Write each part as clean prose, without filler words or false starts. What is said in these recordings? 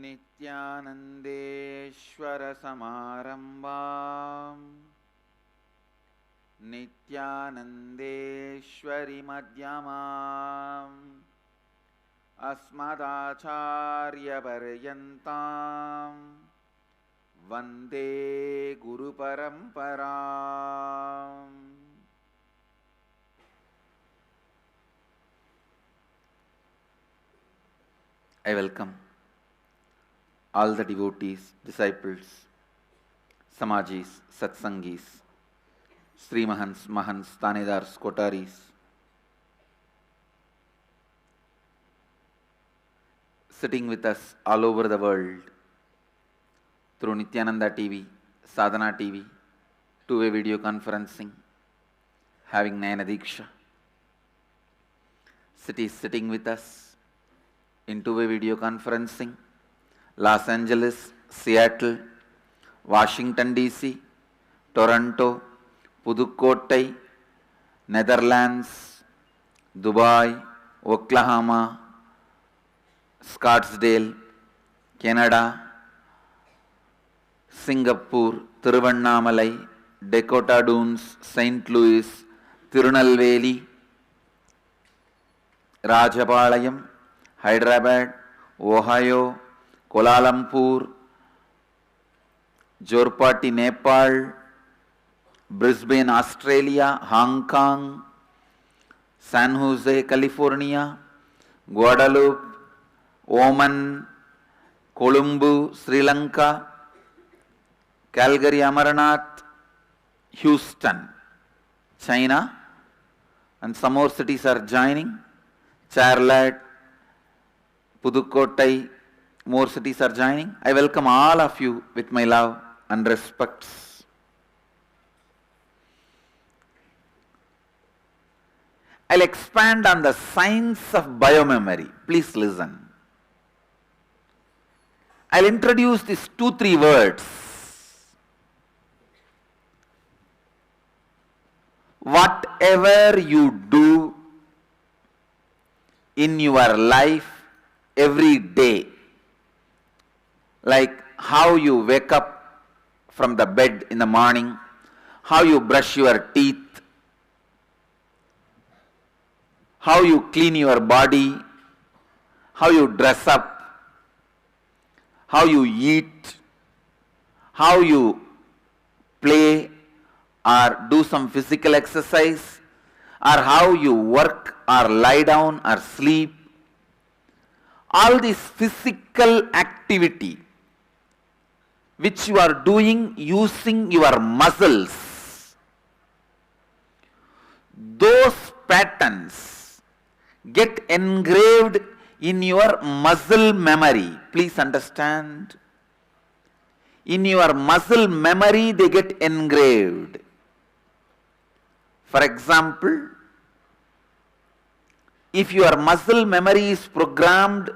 नित्यानन्देश्वर समारम्भाम् नित्यानन्देश्वरि मध्यमाम् अस्मदाचार्यपर्यन्ताम् वन्दे गुरुपरम्पराम्। I welcome all the devotees, disciples, Samajis, Satsangis, Sri Mahants, Mahants, Tanedars, Kotaris, sitting with us all over the world through Nityananda TV, Sadhana TV, two-way video conferencing, having Nayana Diksha. Cities sitting with us in two-way video conferencing, Los Angeles, Seattle, Washington DC, Toronto, Pudukkottai, Netherlands, Dubai, Oklahoma, Scottsdale, Canada, Singapore, Tiruvannamalai, Dakota Dunes, St. Louis, Tirunelveli, Rajapalayam, Hyderabad, Ohio, Kuala Lumpur, Jorpati, Nepal, Brisbane, Australia, Hong Kong, San Jose, California, Guadeloupe, Oman, Colombo, Sri Lanka, Calgary, Amarnath, Houston, China, and some more cities are joining, Charlotte, Pudukkottai, more cities are joining. I welcome all of you with my love and respects. I'll expand on the science of biomemory. Please listen. I'll introduce these 2-3 words. Whatever you do in your life every day, like how you wake up from the bed in the morning, how you brush your teeth, how you clean your body, how you dress up, how you eat, how you play or do some physical exercise, or how you work or lie down or sleep. All this physical activity which you are doing using your muscles, those patterns get engraved in your muscle memory. Please understand. In your muscle memory they get engraved. For example, if your muscle memory is programmed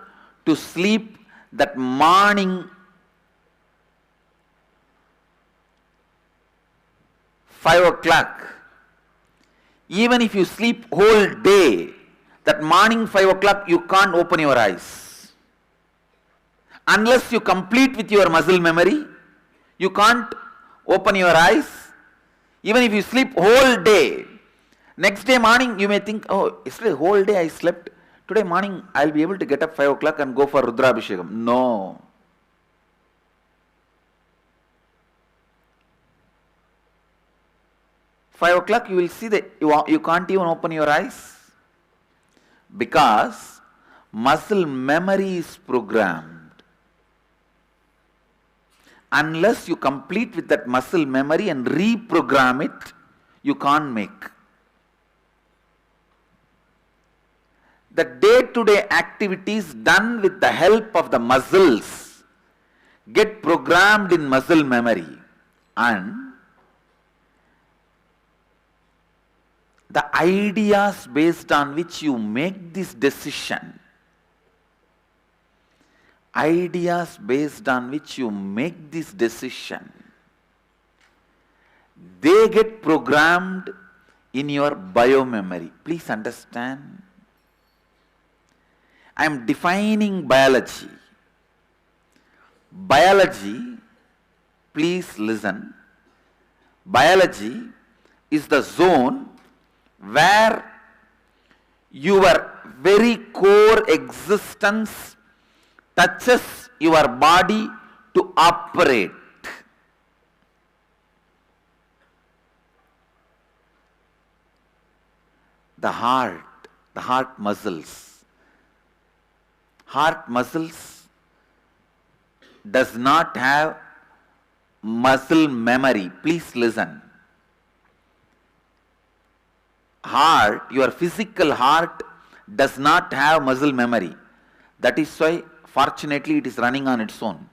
to sleep that morning 5 o'clock, even if you sleep whole day, that morning 5 o'clock you can't open your eyes. Unless you complete with your muscle memory, you can't open your eyes. Even if you sleep whole day, next day morning you may think, oh, yesterday whole day I slept, today morning I'll be able to get up 5 o'clock and go for Rudrabhishekam. No. Five o'clock you will see that you can't even open your eyes, because muscle memory is programmed. Unless you complete with that muscle memory and reprogram it, you can't make. The day-to-day activities done with the help of the muscles get programmed in muscle memory, and the ideas based on which you make this decision, they get programmed in your biomemory. Please understand. I am defining biology. Biology, please listen, biology is the zone where your very core existence touches your body to operate. The heart muscles. Heart muscles does not have muscle memory. Please listen. Heart, your physical heart does not have muscle memory. That is why, fortunately, it is running on its own.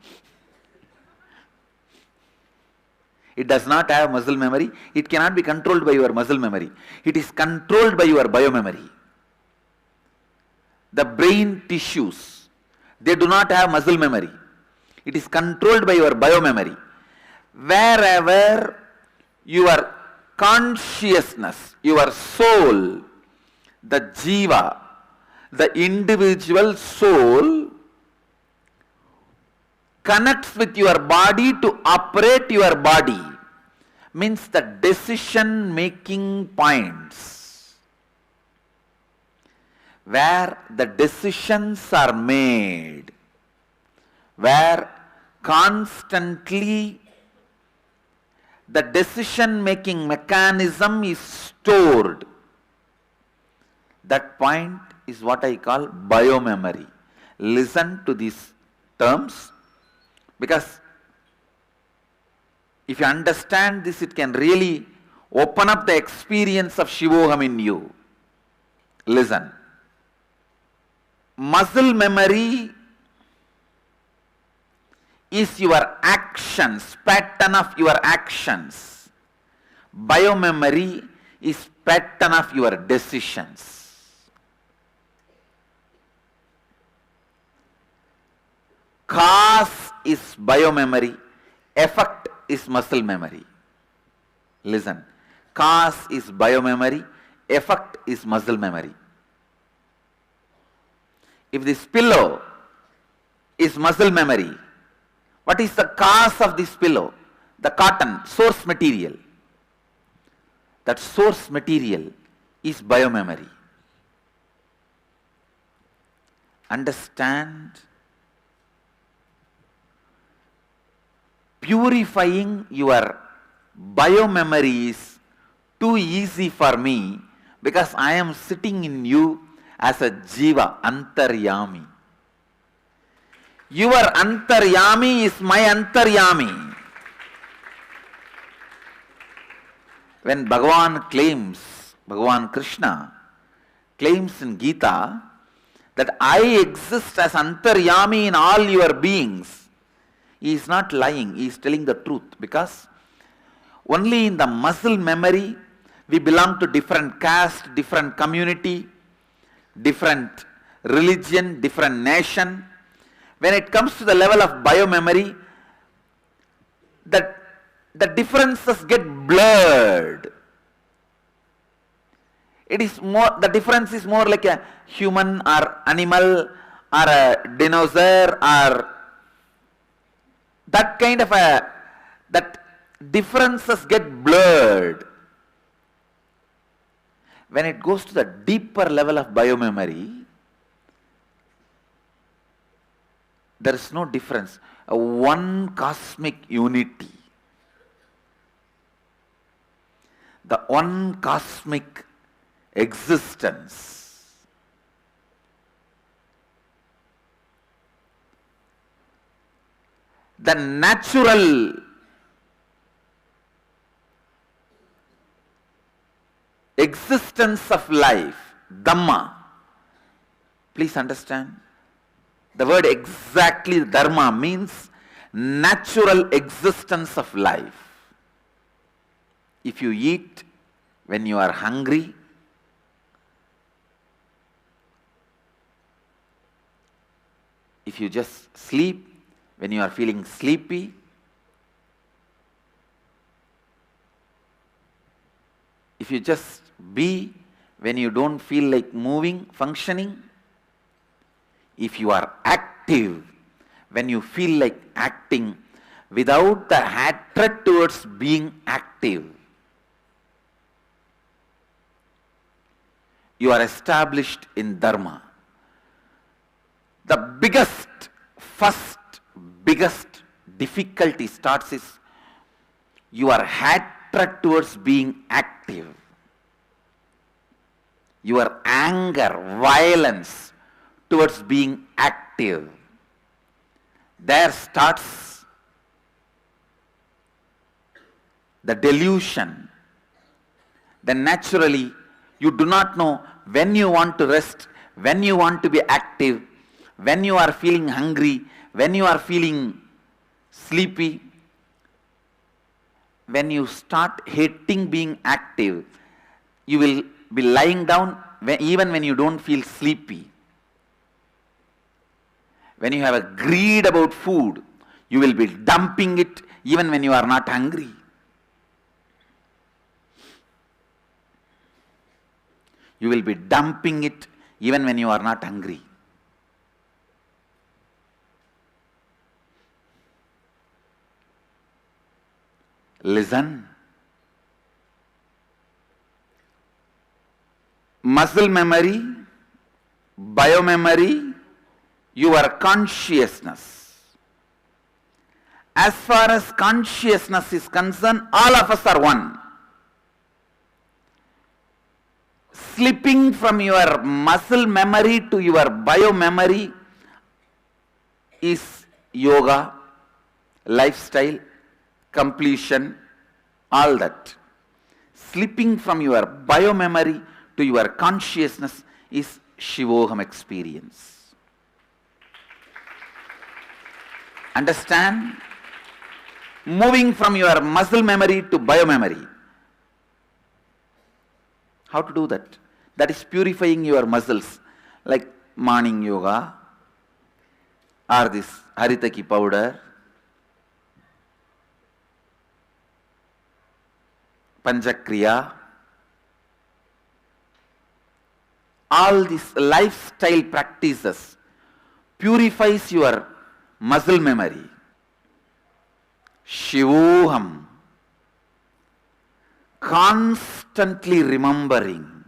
It does not have muscle memory. It cannot be controlled by your muscle memory. It is controlled by your biomemory. The brain tissues, they do not have muscle memory. It is controlled by your biomemory. Wherever your consciousness, your soul, the jiva, the individual soul connects with your body to operate your body, means the decision making points where the decisions are made, where constantly the decision making mechanism is stored. That point is what I call biomemory. Listen to these terms, because if you understand this, it can really open up the experience of Shivoham in you. Listen. Muscle memory is your actions, pattern of your actions. Biomemory is pattern of your decisions. Cause is biomemory, effect is muscle memory. Listen, cause is biomemory, effect is muscle memory. If this pillow is muscle memory, what is the cause of this pillow? The cotton, source material. That source material is biomemory. Understand? Purifying your biomemory is too easy for me because I am sitting in you as a jiva, antaryami. Your antaryami is my antaryami. When Bhagavan claims, Bhagavan Krishna claims in Gita that I exist as antaryami in all your beings, he is not lying, he is telling the truth, because only in the muscle memory we belong to different caste, different community, different religion, different nation. When it comes to the level of biomemory, the differences get blurred. It is more, the difference is more like a human or animal or a dinosaur or that kind of a, that differences get blurred. When it goes to the deeper level of biomemory, there is no difference. A one cosmic unity. The one cosmic existence. The natural existence of life, Dhamma. Please understand. The word exactly dharma means natural existence of life. If you eat when you are hungry, if you just sleep when you are feeling sleepy, if you just be when you don't feel like moving, functioning, if you are active when you feel like acting without the hatred towards being active, you are established in Dharma. The first biggest difficulty starts is your hatred towards being active. Your anger, violence towards being active. There starts the delusion. Then naturally, you do not know when you want to rest, when you want to be active, when you are feeling hungry, when you are feeling sleepy. When you start hating being active, you will be lying down even when you don't feel sleepy. When you have a greed about food, you will be dumping it even when you are not hungry. You will be dumping it even when you are not hungry. Listen. Muscle memory, biomemory, your consciousness. As far as consciousness is concerned, all of us are one. Slipping from your muscle memory to your biomemory is yoga, lifestyle, completion, all that. Slipping from your biomemory to your consciousness is Shivoham experience. Understand? Moving from your muscle memory to biomemory. How to do that? That is purifying your muscles, like morning yoga or this Haritaki powder, Panchakriya. All these lifestyle practices purifies your muscle memory. Shivoham. Constantly remembering,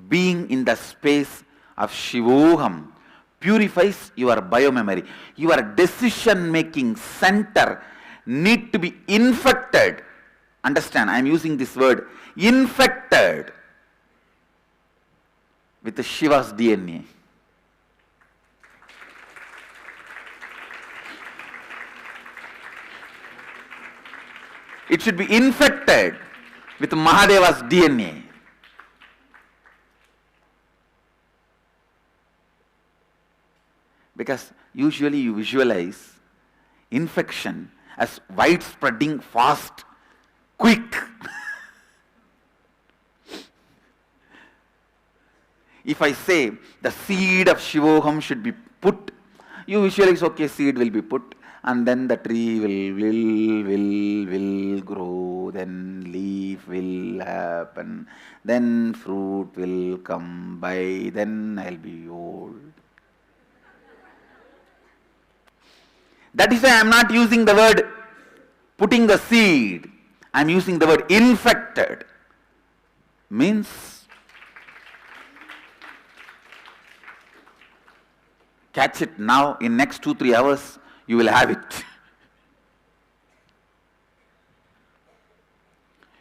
being in the space of Shivoham purifies your biomemory. Your decision making center need to be infected. Understand, I am using this word, infected with the Shiva's DNA. It should be infected with Mahadeva's DNA. Because usually you visualize infection as widespreading, fast, quick. If I say the seed of Shivoham should be put, you visualize, okay, seed will be put, and then the tree will grow, then leaf will happen, then fruit will come by, then I'll be old. That is why I am not using the word putting the seed. I am using the word infected. Means catch it now, in next 2-3 hours you will have it.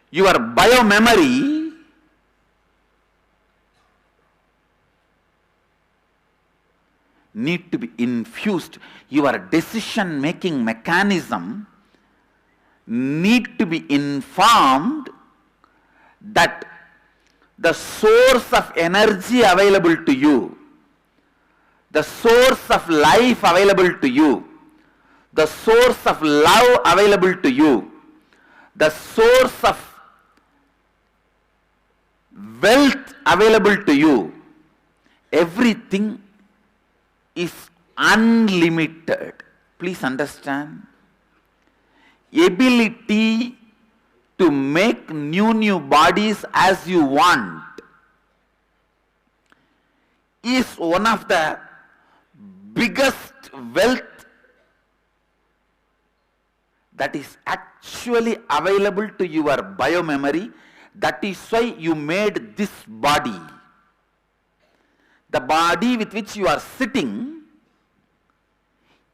Your biomemory need to be infused. Your decision making mechanism need to be informed that the source of energy available to you, the source of life available to you, the source of love available to you, the source of wealth available to you, everything is unlimited. Please understand. Ability to make new bodies as you want is one of the biggest wealth that is actually available to your biomemory. That is why you made this body. The body with which you are sitting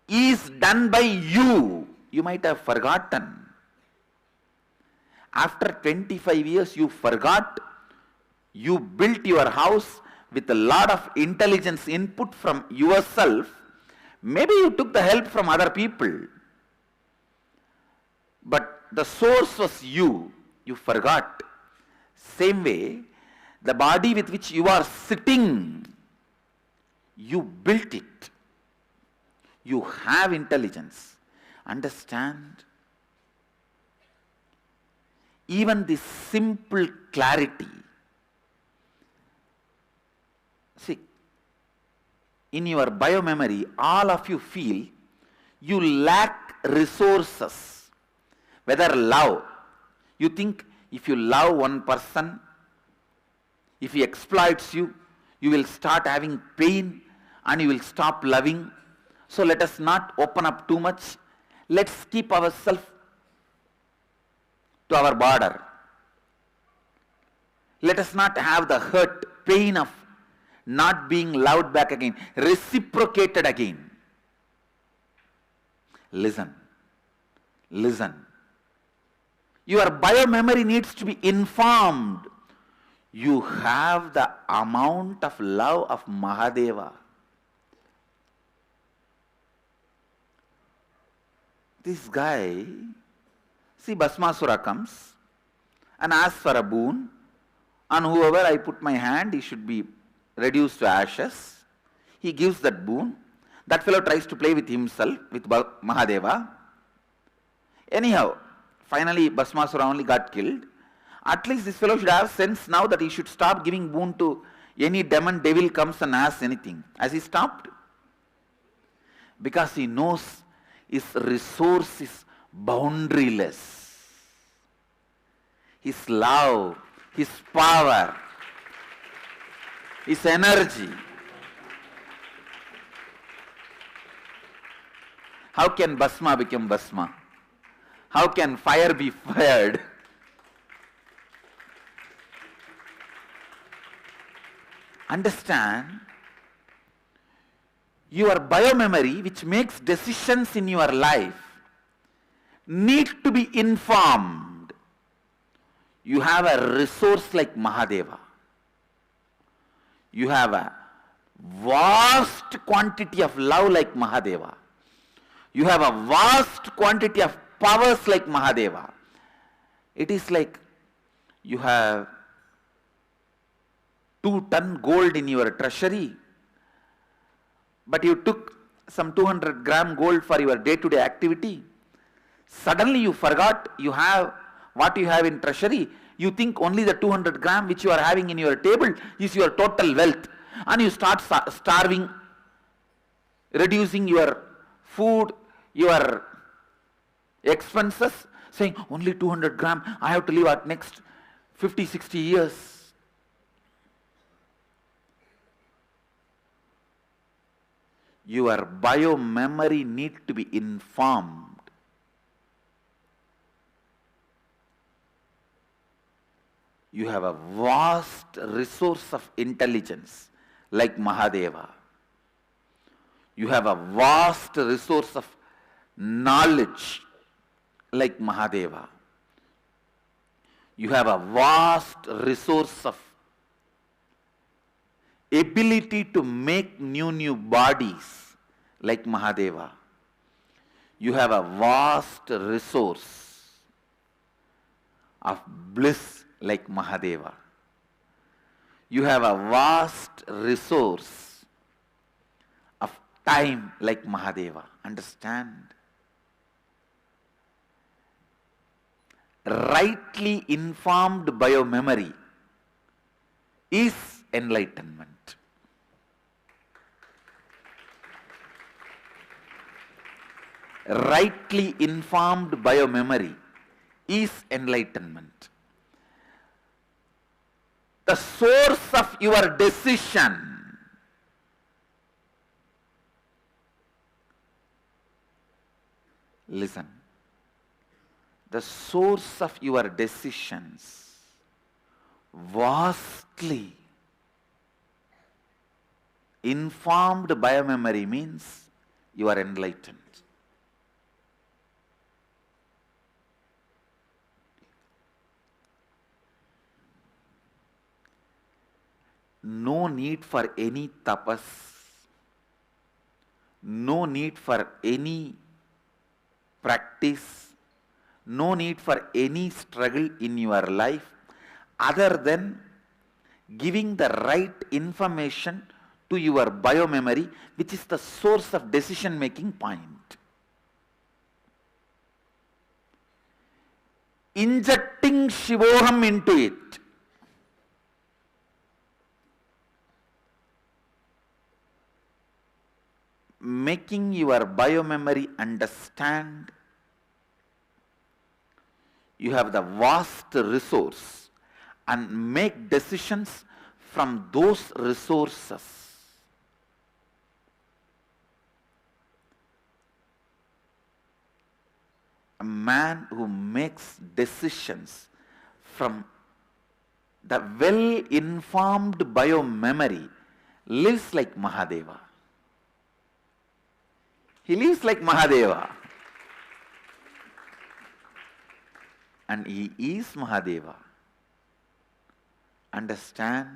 is done by you. You might have forgotten. After 25 years you forgot. You built your house with a lot of intelligence input from yourself. Maybe you took the help from other people. But the source was you. You forgot. Same way, the body with which you are sitting, you built it. You have intelligence. Understand? Even this simple clarity. See, in your biomemory, all of you feel you lack resources. Whether love, you think if you love one person, if he exploits you, you will start having pain and you will stop loving. So let us not open up too much. Let's keep ourselves to our border. Let us not have the hurt, pain of not being loved back again, reciprocated again. Listen. Listen. Your biomemory needs to be informed. You have the amount of love of Mahadeva. This guy, see, Bhasmasura comes and asks for a boon. On whoever I put my hand, he should be reduced to ashes. He gives that boon. That fellow tries to play with himself, with Mahadeva. Anyhow, finally Bhasmasura only got killed. At least this fellow should have sense now that he should stop giving boon to any demon, devil comes and asks anything. Has he stopped? Because he knows his resource is boundaryless. His love, his power, his energy. How can Bhasma become Bhasma? How can fire be fired? Understand, your biomemory, which makes decisions in your life, need to be informed. You have a resource like Mahadeva. You have a vast quantity of love like Mahadeva. You have a vast quantity of powers like Mahadeva. It is like you have 2 ton gold in your treasury, but you took some 200 gram gold for your day-to-day activity. Suddenly you forgot you have what you have in treasury. You think only the 200 gram which you are having in your table is your total wealth, and you start starving, reducing your food, your expenses, saying only 200 gram, I have to live at next 50, 60 years. Your biomemory needs to be informed. You have a vast resource of intelligence like Mahadeva. You have a vast resource of knowledge like Mahadeva. You have a vast resource of ability to make new bodies like Mahadeva. You have a vast resource of bliss like Mahadeva. You have a vast resource of time like Mahadeva. Understand? Rightly informed biomemory is enlightenment. Rightly informed biomemory is enlightenment. The source of your decision listen. the source of your decisions vastly. Informed biomemory means you are enlightened. No need for any tapas, no need for any practice, no need for any struggle in your life other than giving the right information to your biomemory, which is the source of decision making point. Injecting Shivoham into it. Making your biomemory understand you have the vast resource and make decisions from those resources. A man who makes decisions from the well-informed biomemory lives like Mahadeva. He lives like Mahadeva. And he is Mahadeva. Understand?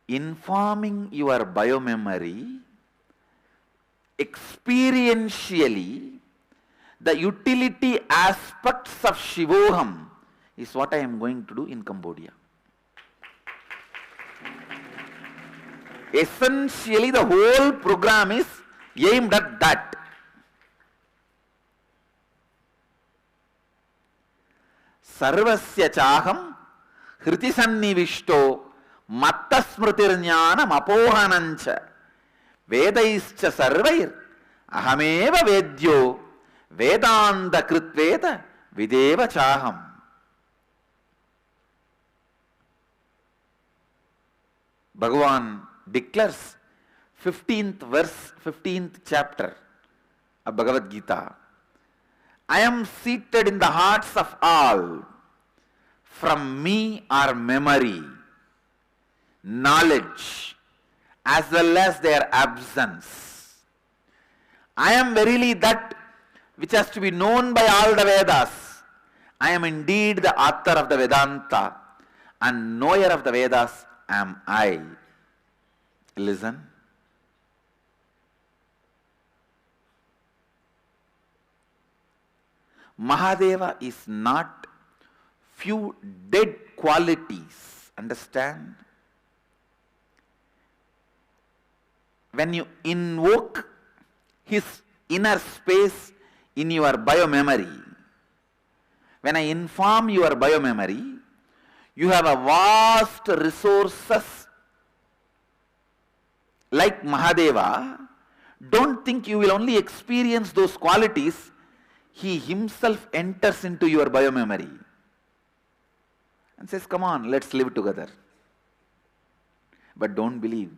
Informing your biomemory experientially, the utility aspects of Shivoham is what I am going to do in Cambodia. Essentially, the whole program is aimed at that. Sarvasya chaham hriti sannivishto matta smritirjnanam apohanancha vedaischa sarvair ahameva vedyo vedanta kritveda videva chaham. Bhagavan declares 15th verse, 15th chapter of Bhagavad Gita. I am seated in the hearts of all. From me are memory, knowledge, as well as their absence. I am verily that which has to be known by all the Vedas. I am indeed the author of the Vedanta, and knower of the Vedas am I. Listen. Mahadeva is not few dead qualities. Understand? When you invoke his inner space in your biomemory, when I inform your biomemory, you have a vast resources like Mahadeva. Don't think you will only experience those qualities. He himself enters into your biomemory and says, come on, let's live together. But don't believe,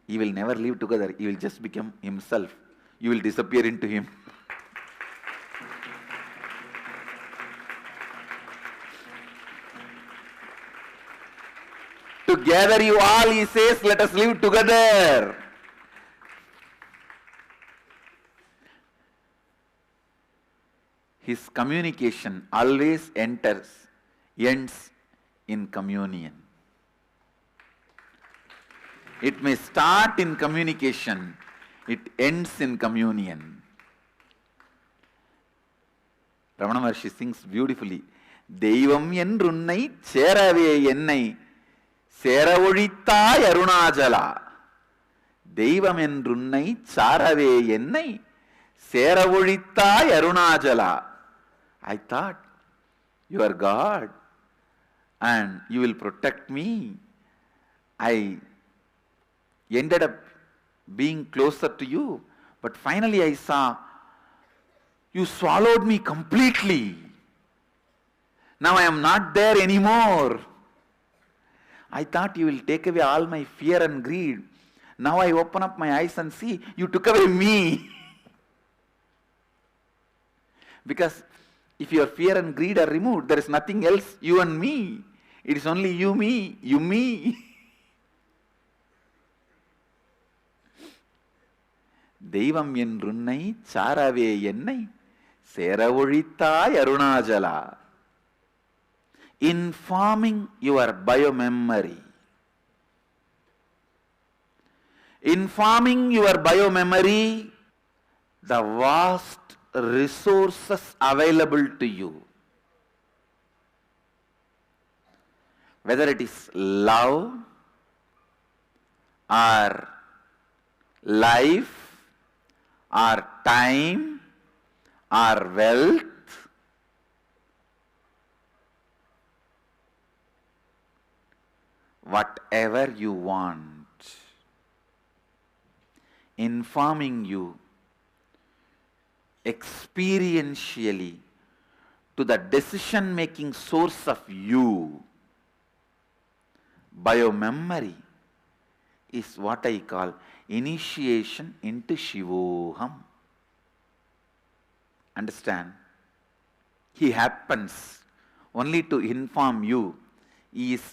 he will never live together. He will just become himself. You will disappear into him. Together you all, he says, let us live together. His communication always ends in communion. It may start in communication, it ends in communion. Ramana Maharshi sings beautifully. Deivam endrunnai cherave ennai Seravolitai Arunachala. Deivam endrunnai charave ennai Seravolitai Arunachala. I thought, you are God and you will protect me. I ended up being closer to you, but finally I saw you swallowed me completely. Now I am not there anymore. I thought you will take away all my fear and greed. Now I open up my eyes and see you took away me. Because if your fear and greed are removed, there is nothing else, you and me. It is only you, me, you, me. தெய்வம் என்றுன்னை சாரவே என்னை சேர ஒழித்தாய் Arunachala. Informing your biomemory. Informing your biomemory, the vast resources available to you. Whether it is love or life or time or wealth, whatever you want, informing you experientially to the decision-making source of you. Biomemory is what I call initiation into Shivoham. Understand? He happens only to inform you. He is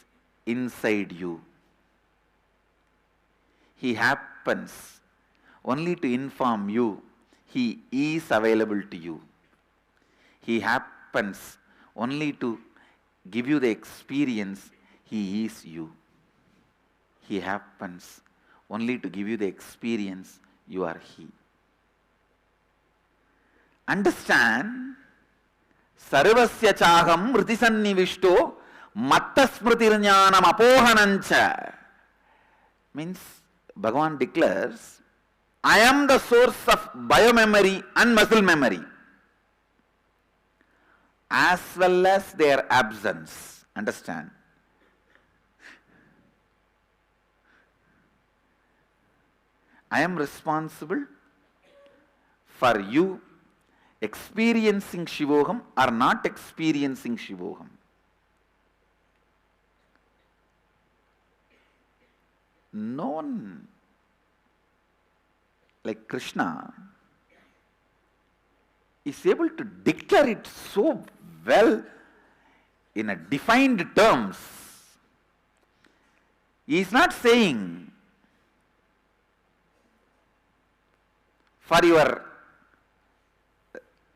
inside you. He happens only to inform you. He is available to you. He happens only to give you the experience. He is you. He happens only to give you the experience. You are He. Understand? Sarvasya chaham vritisannivishto mattasmritirjnanam apohanancha. Means Bhagavan declares, I am the source of biomemory and muscle memory, as well as their absence. Understand? I am responsible for you experiencing Shivoham or not experiencing Shivoham. No one like Krishna is able to declare it so well in a defined terms. He is not saying, for your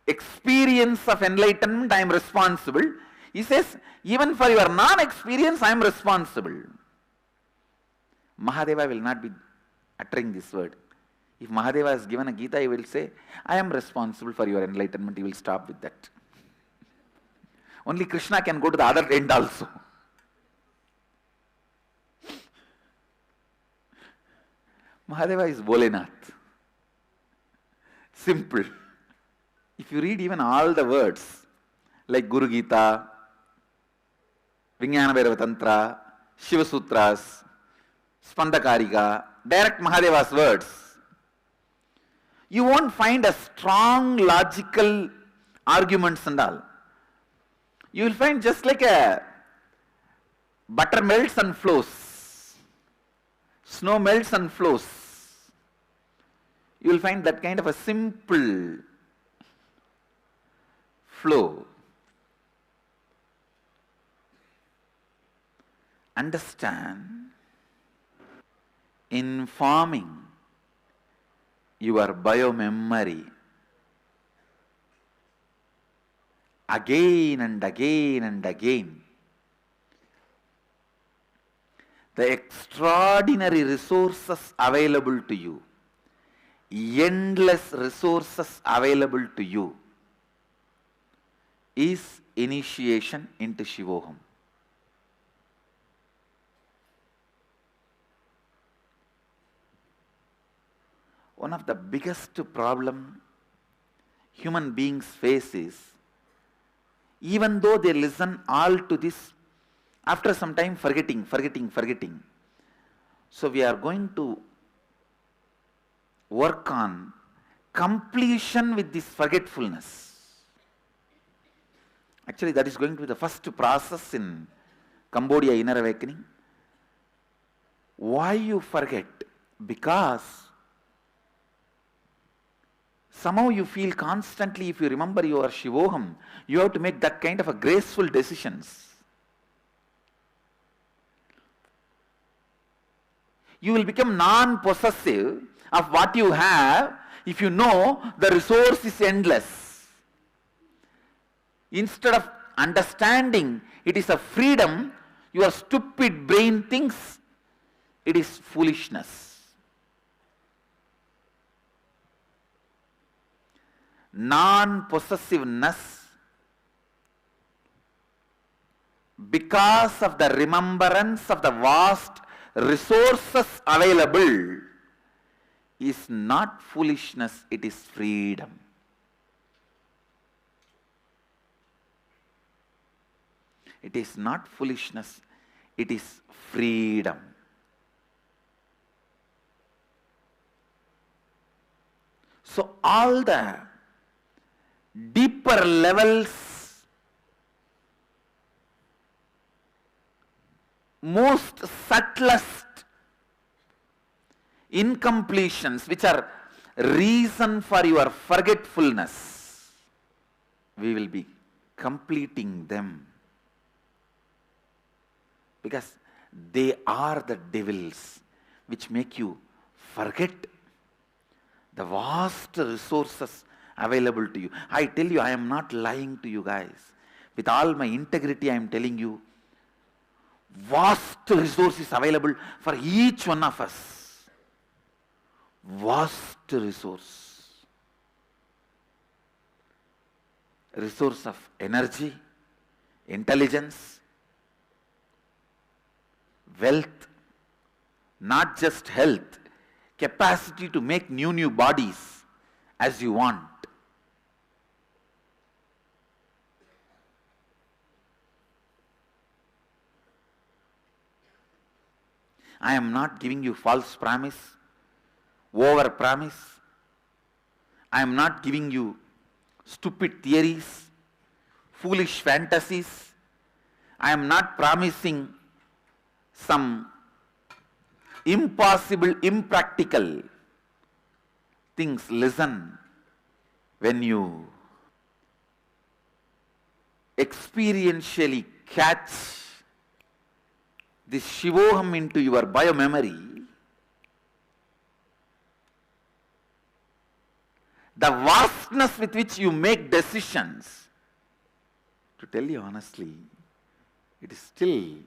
experience of enlightenment, I am responsible. He says, even for your non-experience, I am responsible. Mahadeva will not be uttering this word. If Mahadeva has given a Gita, he will say, I am responsible for your enlightenment. He will stop with that. Only Krishna can go to the other end also. Mahadeva is Bholenath. Simple. If you read even all the words, like Guru Gita, Vijnana Bhairava Tantra, Shiva Sutras, Spandakarika, direct Mahadeva's words, you won't find a strong logical arguments and all. You will find just like a butter melts and flows, snow melts and flows. You will find that kind of a simple flow. Understand? Informing your biomemory again and again and again. The extraordinary resources available to you, endless resources available to you, is initiation into Shivoham. One of the biggest problem human beings face is, even though they listen all to this, after some time forgetting. So we are going to work on completion with this forgetfulness. Actually, that is going to be the first process in Cambodia Inner Awakening. Why you forget? Because Somehow you feel constantly, if you remember your Shivoham, you have to make that kind of a graceful decisions. You will become non-possessive of what you have if you know the resource is endless. Instead of understanding it is a freedom, your stupid brain thinks it is foolishness. Non-possessiveness, because of the remembrance of the vast resources available, is not foolishness, it is freedom. It is not foolishness, it is freedom. So all the deeper levels, most subtlest incompletions, which are reason for your forgetfulness, we will be completing them, because they are the devils which make you forget the vast resources available to you. I tell you, I am not lying to you guys. With all my integrity, I am telling you, vast resources available for each one of us. Vast resource. Resource of energy, intelligence, wealth, not just health, capacity to make new bodies as you want. I am not giving you false promise, over promise. I am not giving you stupid theories, foolish fantasies. I am not promising some impossible, impractical things. Listen, when you experientially catch this Shivoham into your biomemory, the vastness with which you make decisions, to tell you honestly, it is still,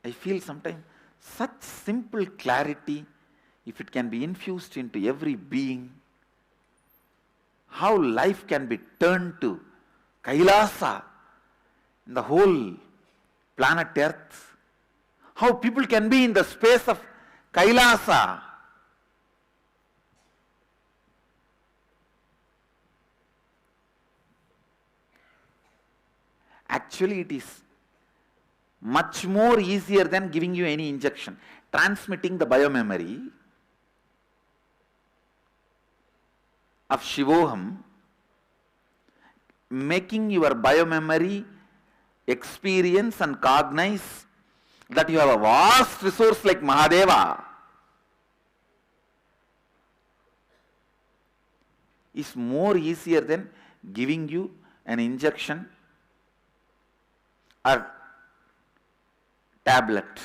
I feel sometimes, such simple clarity, if it can be infused into every being, how life can be turned to Kailasa in the whole planet Earth. How people can be in the space of Kailasa. Actually, it is much more easier than giving you any injection. Transmitting the biomemory of Shivoham, making your biomemory experience and cognize that you have a vast resource like Mahadeva, is more easier than giving you an injection or tablet.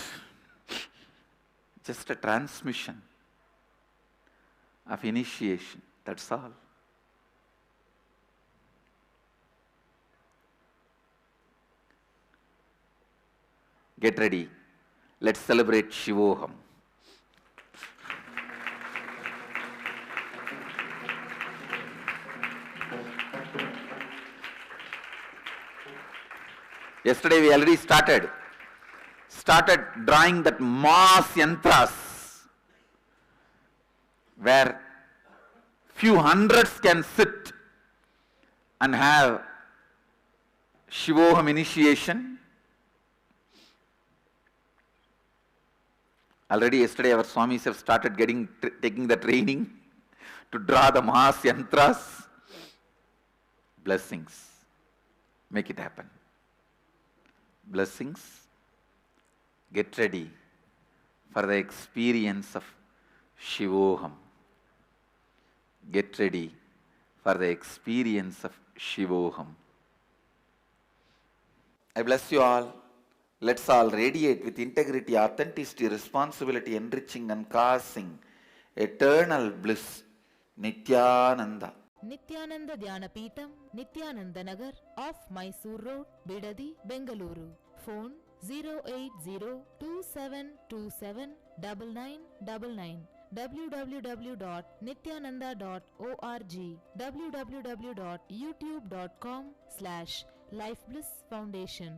Just a transmission of initiation, that's all. Get ready. Let's celebrate Shivoham. Yesterday we already started drawing that mass yantras where few hundreds can sit and have Shivoham initiation. Already yesterday our Swamis have started taking the training to draw the mass yantras. Blessings. Make it happen. Blessings. Get ready for the experience of Shivoham. Get ready for the experience of Shivoham. I bless you all. Let's all radiate with integrity, authenticity, responsibility, enriching and causing eternal bliss. Nityananda. Nityananda Dhyanapitham, Nityananda Nagar, off Mysore Road, Bidadi, Bengaluru. Phone 08027279999. www.nityananda.org, www.youtube.com/Life Bliss Foundation.